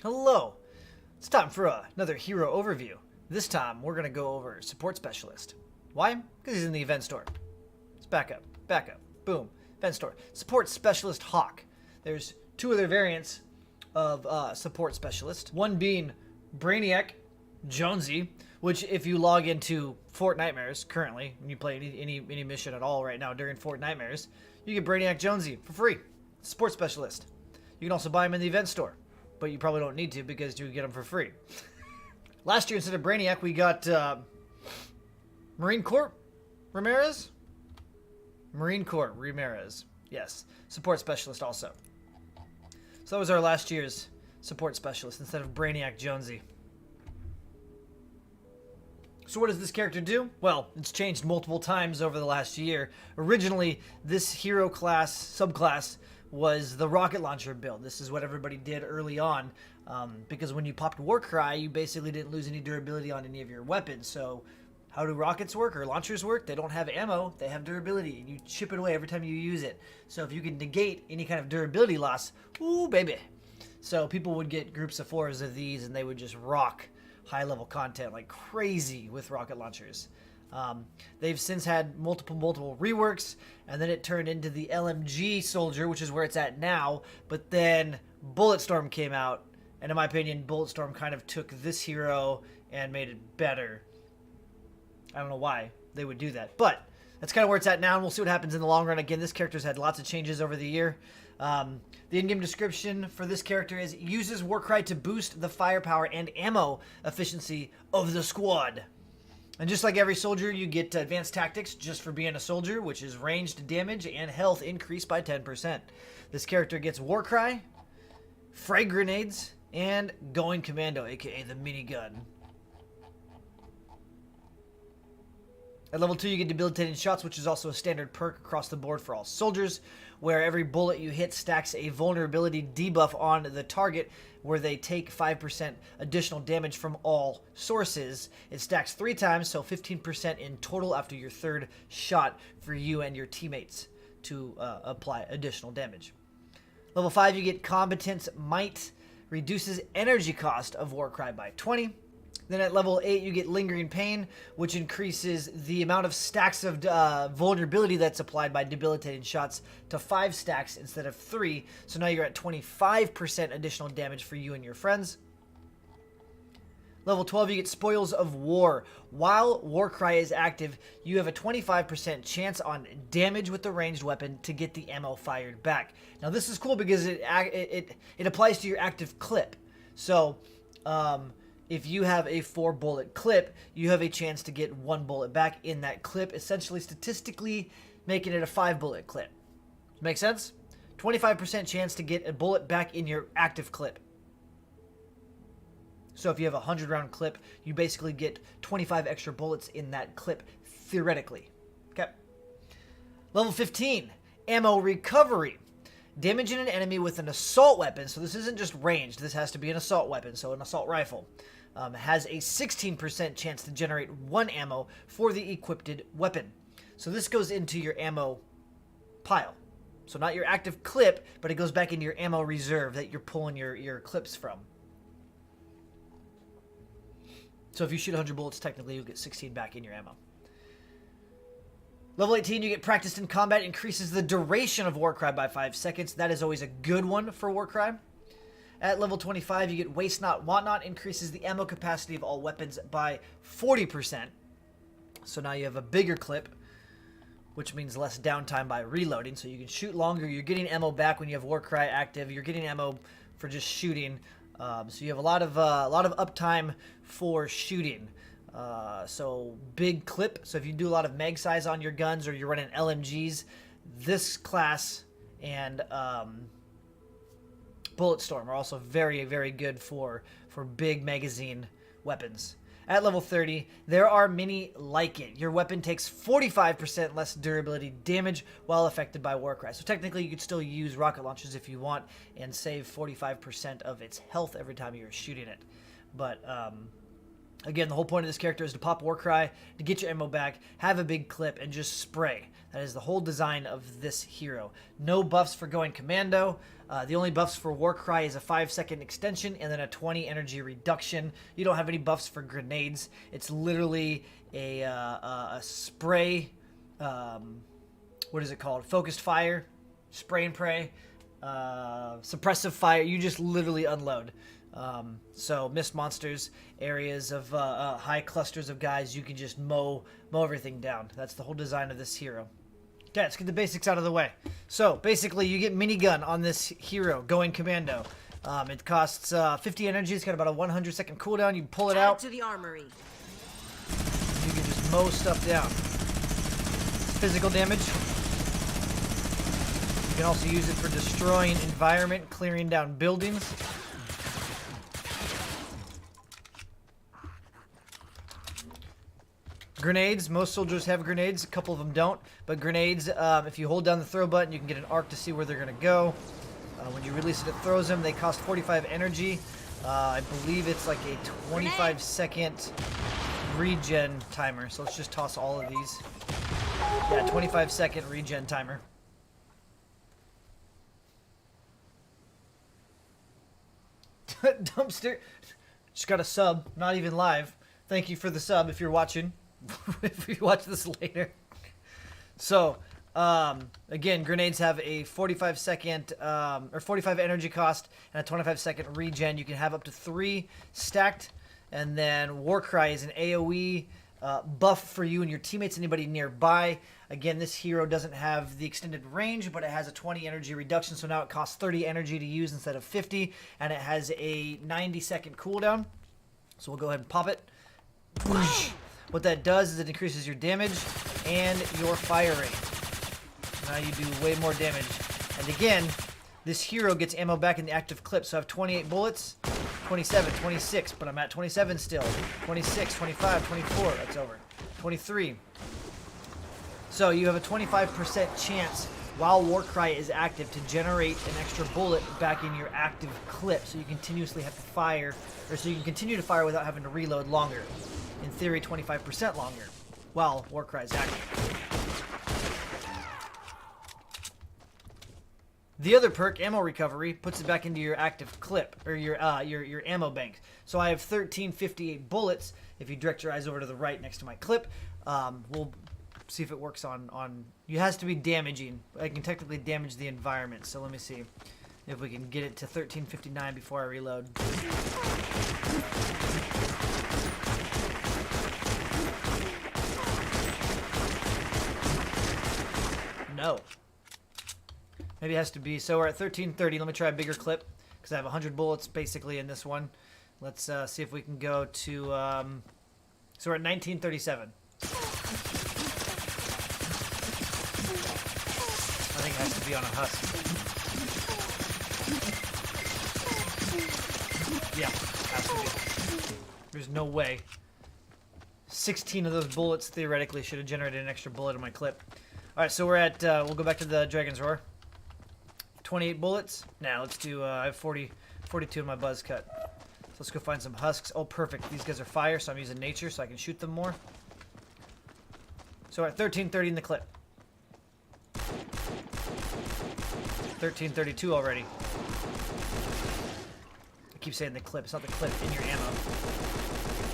Hello! It's time for another hero overview. This time, we're going to go over Support Specialist. Why? Because he's in the event store. Let's back up, boom, event store. Support Specialist Hawk. There's two other variants of Support Specialist. One being Brainiac Jonesy, which if you log into Fortnitemares currently, when you play any mission at all right now during Fortnitemares, you get Brainiac Jonesy for free. Support Specialist. You can also buy him in the event store, but you probably don't need to because you get them for free. Last year, instead of Brainiac, we got Marine Corps Ramirez? Marine Corps Ramirez. Yes. Support Specialist also. So that was our last year's Support Specialist instead of Brainiac Jonesy. So what does this character do? Well, it's changed multiple times over the last year. Originally, this hero class, subclass, was the rocket launcher build. This is what everybody did early on, because when you popped Warcry, you basically didn't lose any durability on any of your weapons. So how do rockets work or launchers work? They don't have ammo, they have durability, and you chip it away every time you use it. So if you can negate any kind of durability loss, ooh, baby. So people would get groups of 4s of these, and they would just rock high-level content like crazy with rocket launchers. They've since had multiple reworks, and then it turned into the LMG soldier, which is where it's at now. But then Bulletstorm came out, and in my opinion, Bulletstorm kind of took this hero and made it better. I don't know why they would do that, but that's kind of where it's at now, and we'll see what happens in the long run. Again, this character's had lots of changes over the year. The in-game description for this character is, uses Warcry to boost the firepower and ammo efficiency of the squad. And just like every soldier, you get advanced tactics just for being a soldier, which is ranged damage and health increased by 10%. This character gets Warcry, frag grenades, and going commando, aka the minigun. At level 2, you get debilitating shots, which is also a standard perk across the board for all soldiers, where every bullet you hit stacks a vulnerability debuff on the target, where they take 5% additional damage from all sources. It stacks 3 times, so 15% in total after your third shot for you and your teammates to apply additional damage. Level 5, you get Combatant's Might, reduces energy cost of Warcry by 20. Then at level 8, you get Lingering Pain, which increases the amount of stacks of vulnerability that's applied by debilitating shots to 5 stacks instead of 3. So now you're at 25% additional damage for you and your friends. Level 12, you get Spoils of War. While Warcry is active, you have a 25% chance on damage with the ranged weapon to get the ammo fired back. Now this is cool because it applies to your active clip. So, if you have a 4-bullet clip, you have a chance to get 1 bullet back in that clip, essentially statistically making it a 5-bullet clip. Make sense? 25% chance to get a bullet back in your active clip. So if you have a 100-round clip, you basically get 25 extra bullets in that clip, theoretically. Okay. Level 15, Ammo Recovery. Damaging an enemy with an assault weapon, so this isn't just ranged, this has to be an assault weapon, so an assault rifle, has a 16% chance to generate 1 ammo for the equipped weapon. So this goes into your ammo pile. So not your active clip, but it goes back into your ammo reserve that you're pulling your clips from. So if you shoot 100 bullets, technically you'll get 16 back in your ammo. Level 18, you get Practiced in Combat, increases the duration of Warcry by 5 seconds. That is always a good one for Warcry. At level 25, you get Waste Not, Want Not, increases the ammo capacity of all weapons by 40%. So now you have a bigger clip, which means less downtime by reloading. So you can shoot longer. You're getting ammo back when you have Warcry active. You're getting ammo for just shooting. So you have a lot of uptime for shooting. So big clip. So if you do a lot of mag size on your guns or you're running LMGs, this class and Bulletstorm are also very, very good for big magazine weapons. At level 30, there are many like it. Your weapon takes 45% less durability damage while affected by Warcry. So technically, you could still use rocket launchers if you want and save 45% of its health every time you're shooting it. But Again, the whole point of this character is to pop Warcry, to get your ammo back, have a big clip, and just spray. That is the whole design of this hero. No buffs for going commando. The only buffs for Warcry is a 5-second extension and then a 20 energy reduction. You don't have any buffs for grenades. It's literally a spray, what is it called? Focused fire, spray and pray, suppressive fire. You just literally unload. So mist monsters, areas of high clusters of guys, you can just mow everything down. That's the whole design of this hero. Okay, let's get the basics out of the way. So basically, you get minigun on this hero going commando. It costs 50 energy. It's got about a 100-second cooldown. You pull it out to the armory. You can just mow stuff down. Physical damage. You can also use it for destroying environment, clearing down buildings. Grenades. Most soldiers have grenades. A couple of them don't. But grenades, if you hold down the throw button, you can get an arc to see where they're going to go. When you release it, it throws them. They cost 45 energy. I believe it's like a 25-second regen timer. So let's just toss all of these. Yeah, 25-second regen timer. Dumpster. Just got a sub. Not even live. Thank you for the sub if you're watching. If you watch this later. So, again, grenades have a 45-second or 45 energy cost and a 25-second regen. You can have up to 3 stacked. And then Warcry is an AoE buff for you and your teammates, anybody nearby. Again, this hero doesn't have the extended range, but it has a 20 energy reduction. So now it costs 30 energy to use instead of 50. And it has a 90-second cooldown. So we'll go ahead and pop it. Whoosh. What that does is it increases your damage and your fire rate. Now you do way more damage. And again, this hero gets ammo back in the active clip. So I have 28 bullets, 27, 26, but I'm at 27 still. 26, 25, 24, that's over. 23. So you have a 25% chance while Warcry is active to generate an extra bullet back in your active clip. So you continuously have to fire, or so you can continue to fire without having to reload longer. In theory, 25% longer, while Warcry is active. The other perk, Ammo Recovery, puts it back into your active clip, or your ammo bank. So I have 1358 bullets. If you direct your eyes over to the right next to my clip, we'll see if it works on... It has to be damaging. I can technically damage the environment, so let me see if we can get it to 1359 before I reload. No. Maybe it has to be. So we're at 1330. Let me try a bigger clip because I have 100 bullets basically in this one. Let's see if we can go to. So we're at 1937. I think it has to be on a husk. Yeah, has to be. There's no way. 16 of those bullets theoretically should have generated an extra bullet in my clip. Alright, so we're at, we'll go back to the Dragon's Roar. 28 bullets. Now, let's do, I have 42 in my buzz cut. So let's go find some husks. Oh, perfect. These guys are fire, so I'm using nature so I can shoot them more. So we're at 1330 in the clip. 1332 already. I keep saying the clip. It's not the clip in your ammo.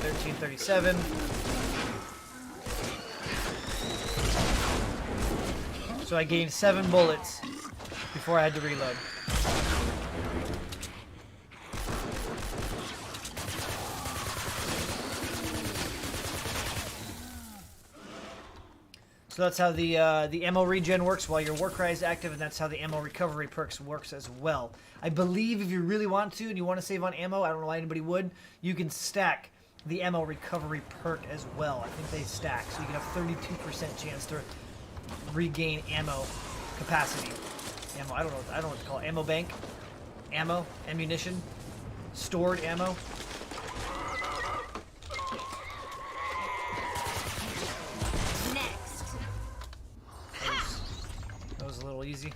1337. So I gained 7 bullets before I had to reload. So that's how the ammo regen works while your Warcry is active, and that's how the ammo recovery perks works as well. I believe if you really want to and you want to save on ammo, I don't know why anybody would, you can stack the ammo recovery perk as well. I think they stack, so you can have 32% chance to regain ammo capacity. Ammo, I don't know what to call it. Ammo bank, ammo, ammunition, stored ammo. Next. That was a little easy.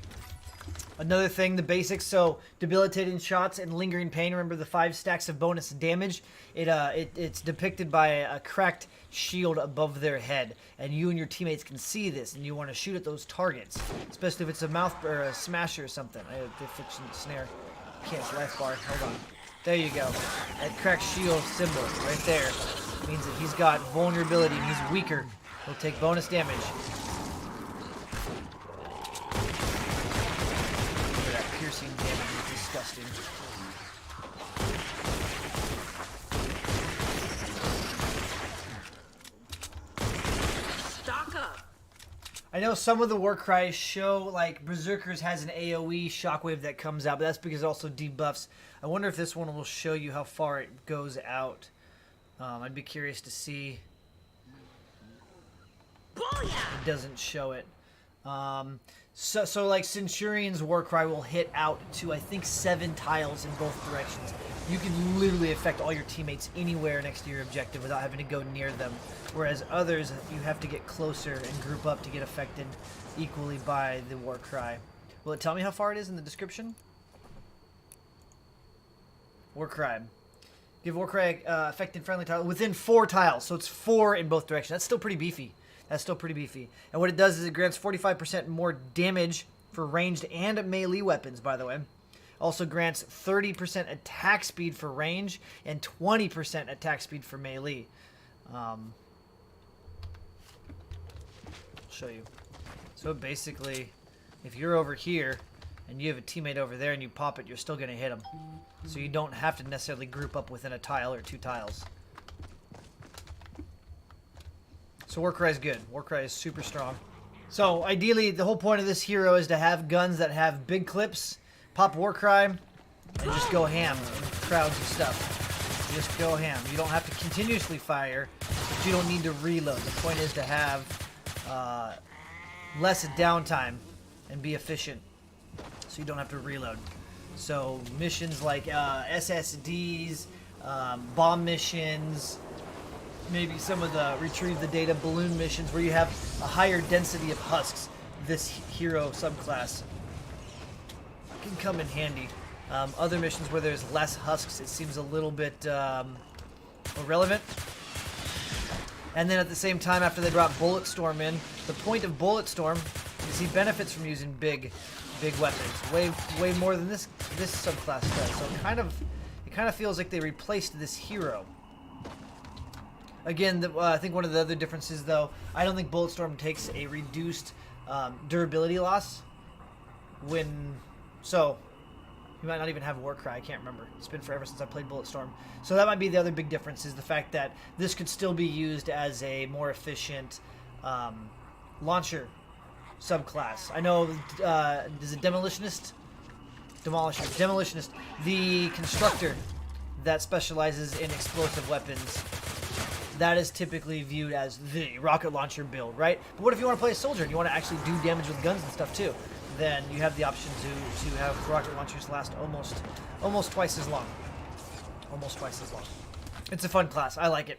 Another thing, the basics, so debilitating shots and lingering pain. Remember the 5 stacks of bonus damage? It's depicted by a cracked shield above their head, and you and your teammates can see this, and you want to shoot at those targets, especially if it's a mouth or a smasher or something. The affliction snare. Can't life bar. Hold on. There you go. That cracked shield symbol right there means that he's got vulnerability and he's weaker. He'll take bonus damage. Piercing damage is disgusting. Stock up. I know some of the war cries show, like, Berserkers has an AoE shockwave that comes out, but that's because it also debuffs. I wonder if this one will show you how far it goes out. I'd be curious to see. Booyah! It doesn't show it. So like Centurion's Warcry will hit out to, I think, 7 tiles in both directions. You can literally affect all your teammates anywhere next to your objective without having to go near them. Whereas others, you have to get closer and group up to get affected equally by the Warcry. Will it tell me how far it is in the description? Warcry. Give Warcry affected friendly tile within 4 tiles. So it's 4 in both directions. That's still pretty beefy. That's still pretty beefy. And what it does is it grants 45% more damage for ranged and melee weapons, by the way. Also grants 30% attack speed for range and 20% attack speed for melee. I'll show you. So basically, if you're over here and you have a teammate over there and you pop it, you're still going to hit them. So you don't have to necessarily group up within a tile or 2 tiles. So Warcry is good. Warcry is super strong. So ideally, the whole point of this hero is to have guns that have big clips, pop Warcry, and just go ham in crowds of stuff. Just go ham. You don't have to continuously fire, but you don't need to reload. The point is to have less downtime and be efficient, so you don't have to reload. So missions like SSDs, bomb missions, maybe some of the retrieve the data balloon missions where you have a higher density of husks, this hero subclass can come in handy. Other missions where there's less husks, it seems a little bit irrelevant. And then at the same time, after they drop Bulletstorm in, the point of Bulletstorm is he benefits from using big weapons, way more than this subclass does. So it kind of feels like they replaced this hero. Again, I think one of the other differences, though, I don't think Bulletstorm takes a reduced durability loss. So you might not even have Warcry. I can't remember. It's been forever since I played Bulletstorm. So that might be the other big difference, is the fact that this could still be used as a more efficient launcher subclass. I know, is it Demolitionist? Demolitionist. The constructor that specializes in explosive weapons. That is typically viewed as the rocket launcher build, right? But what if you want to play a soldier and you want to actually do damage with guns and stuff too? Then you have the option to have rocket launchers last almost twice as long. Almost twice as long. It's a fun class. I like it.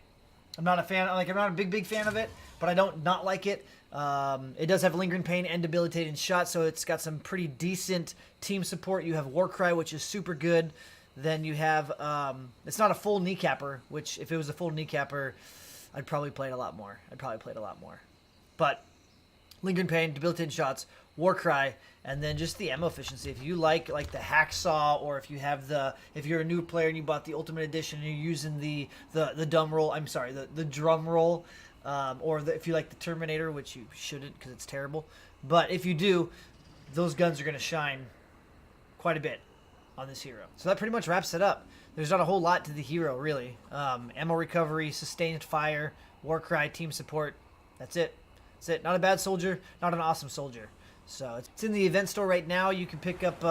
I'm not a fan. I'm not a big fan of it, but I don't not like it. It does have lingering pain and debilitating shot, so it's got some pretty decent team support. You have Warcry, which is super good. Then you have, it's not a full kneecapper, which if it was a full kneecapper, I'd probably play it a lot more. But lingering pain, debilitating shots, Warcry, and then just the ammo efficiency. If you like the hacksaw, or if you're a new player and you bought the Ultimate Edition and you're using the drum roll, if you like the Terminator, which you shouldn't because it's terrible. But if you do, those guns are going to shine quite a bit on this hero. So that pretty much wraps it up. There's not a whole lot to the hero, really. Ammo recovery, sustained fire, Warcry, team support. That's it. Not a bad soldier, not an awesome soldier. So it's in the event store right now. You can pick up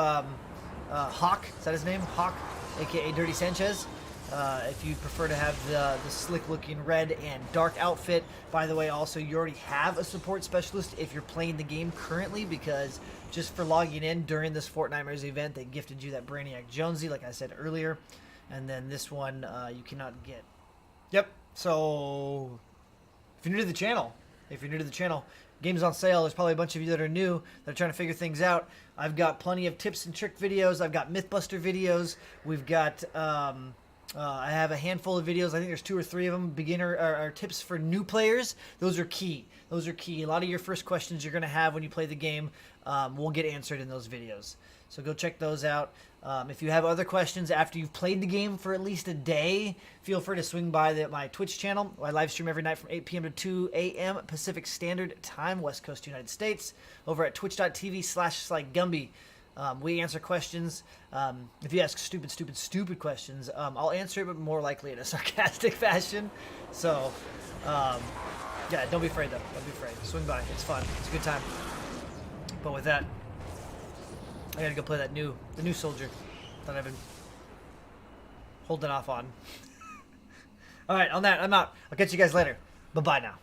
Hawk. Is that his name? Hawk, aka Dirty Sanchez. If you prefer to have the slick-looking red and dark outfit. By the way, also, you already have a support specialist if you're playing the game currently, because just for logging in during this Fortnitemares event, they gifted you that Brainiac Jonesy, like I said earlier. And then this one you cannot get. Yep. So if you're new to the channel, Game's on sale. There's probably a bunch of you that are new that are trying to figure things out. I've got plenty of tips and trick videos. I've got Mythbuster videos. We've got I have a handful of videos. I think there's 2 or 3 of them. Beginner or tips for new players. Those are key. Those are key. A lot of your first questions you're going to have when you play the game will get answered in those videos. So go check those out. If you have other questions after you've played the game for at least a day, feel free to swing by my Twitch channel. I live stream every night from 8 p.m. to 2 a.m. Pacific Standard Time, West Coast United States, over at twitch.tv/SlyGumbi. We answer questions. If you ask stupid questions, I'll answer it, but more likely in a sarcastic fashion. So, yeah, don't be afraid, though. Don't be afraid. Swing by. It's fun. It's a good time. But with that, I gotta go play the new soldier that I've been holding off on. All right, on that, I'm out. I'll catch you guys later. Bye-bye now.